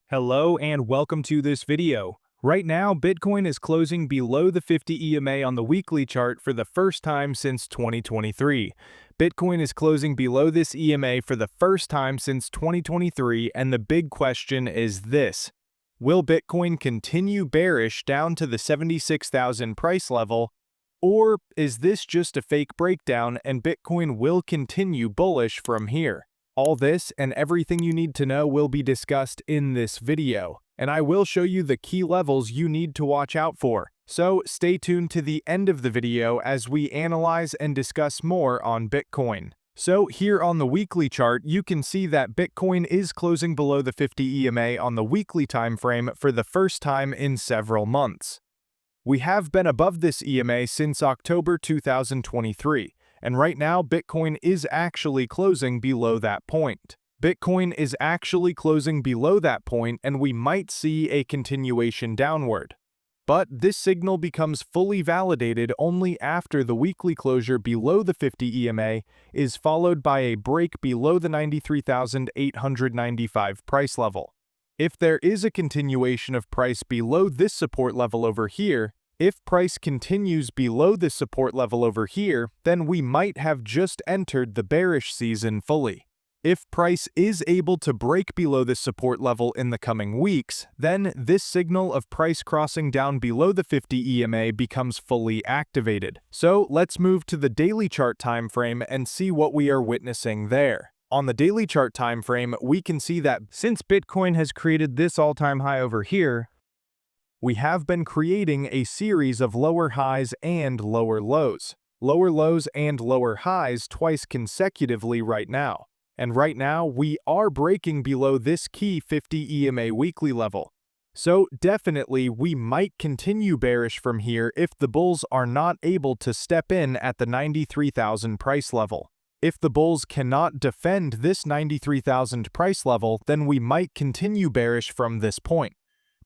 Hello and welcome to this video. Right now, Bitcoin is closing below the 50 EMA on the weekly chart for the first time since 2023. Bitcoin is closing below this EMA for the first time since 2023, and the big question is this: will Bitcoin continue bearish down to the 76,000 price level, or is this just a fake breakdown and Bitcoin will continue bullish from here? All this and everything you need to know will be discussed in this video, and I will show you the key levels you need to watch out for. So stay tuned to the end of the video as we analyze and discuss more on Bitcoin. So here on the weekly chart, you can see that Bitcoin is closing below the 50 EMA on the weekly time frame for the first time in several months. We have been above this EMA since October 2023. And right now, Bitcoin is actually closing below that point. Bitcoin is actually closing below that point, and we might see a continuation downward. But this signal becomes fully validated only after the weekly closure below the 50 EMA is followed by a break below the 93,895 price level. If there is a continuation of price below this support level over here, if price continues below this support level over here, then we might have just entered the bearish season fully. If price is able to break below this support level in the coming weeks, then this signal of price crossing down below the 50 EMA becomes fully activated. So let's move to the daily chart time frame and see what we are witnessing there. On the daily chart time frame, we can see that since Bitcoin has created this all-time high over here, we have been creating a series of lower highs and lower lows and lower highs twice consecutively right now. And right now, we are breaking below this key 50 EMA weekly level. So definitely, we might continue bearish from here if the bulls are not able to step in at the 93,000 price level. If the bulls cannot defend this 93,000 price level, then we might continue bearish from this point,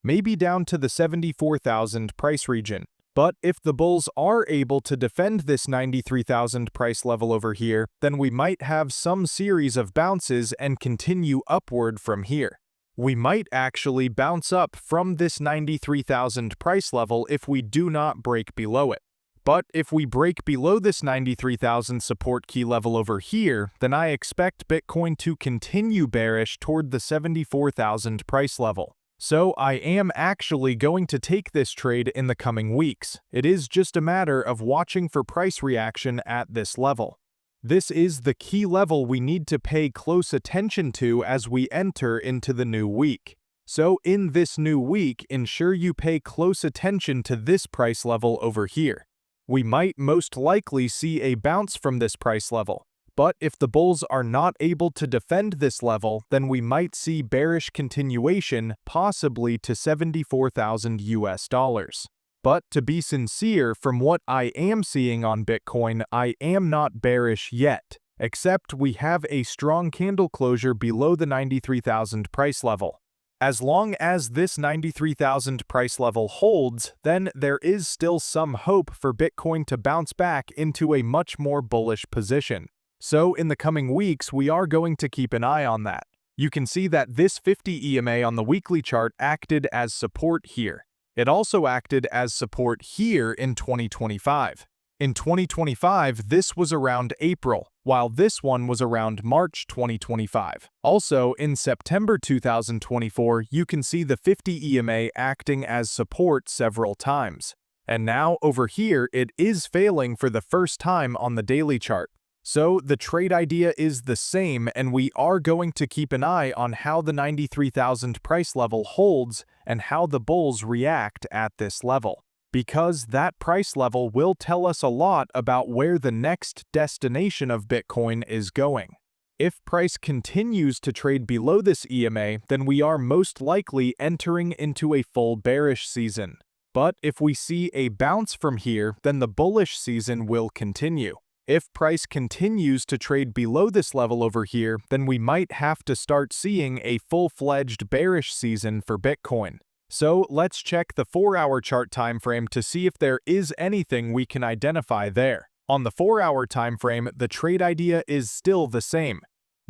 maybe down to the 74,000 price region. But if the bulls are able to defend this 93,000 price level over here, then we might have some series of bounces and continue upward from here. We might actually bounce up from this 93,000 price level if we do not break below it. But if we break below this 93,000 support key level over here, then I expect Bitcoin to continue bearish toward the 74,000 price level. So I am actually going to take this trade in the coming weeks. It is just a matter of watching for price reaction at this level. This is the key level we need to pay close attention to as we enter into the new week. So in this new week, ensure you pay close attention to this price level over here. We might most likely see a bounce from this price level. But if the bulls are not able to defend this level, then we might see bearish continuation, possibly to 74,000 US dollars. But to be sincere, from what I am seeing on Bitcoin, I am not bearish yet, except we have a strong candle closure below the 93,000 price level. As long as this 93,000 price level holds, then there is still some hope for Bitcoin to bounce back into a much more bullish position. So in the coming weeks, we are going to keep an eye on that. You can see that this 50 EMA on the weekly chart acted as support here. It also acted as support here in 2025. In 2025, this was around April, while this one was around March 2025. Also, in September 2024, you can see the 50 EMA acting as support several times. And now over here, it is failing for the first time on the daily chart. So the trade idea is the same, and we are going to keep an eye on how the 93,000 price level holds and how the bulls react at this level, because that price level will tell us a lot about where the next destination of Bitcoin is going. If price continues to trade below this EMA, then we are most likely entering into a full bearish season. But if we see a bounce from here, then the bullish season will continue. If price continues to trade below this level over here, then we might have to start seeing a full-fledged bearish season for Bitcoin. So let's check the 4-hour chart time frame to see if there is anything we can identify there. On the 4-hour time frame, the trade idea is still the same.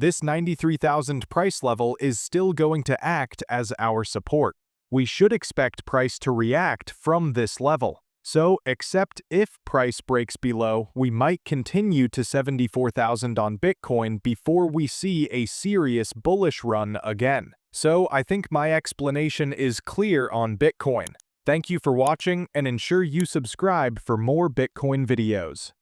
This 93,000 price level is still going to act as our support. We should expect price to react from this level. So, except if price breaks below, we might continue to 74,000 on Bitcoin before we see a serious bullish run again. So, I think my explanation is clear on Bitcoin. Thank you for watching, and ensure you subscribe for more Bitcoin videos.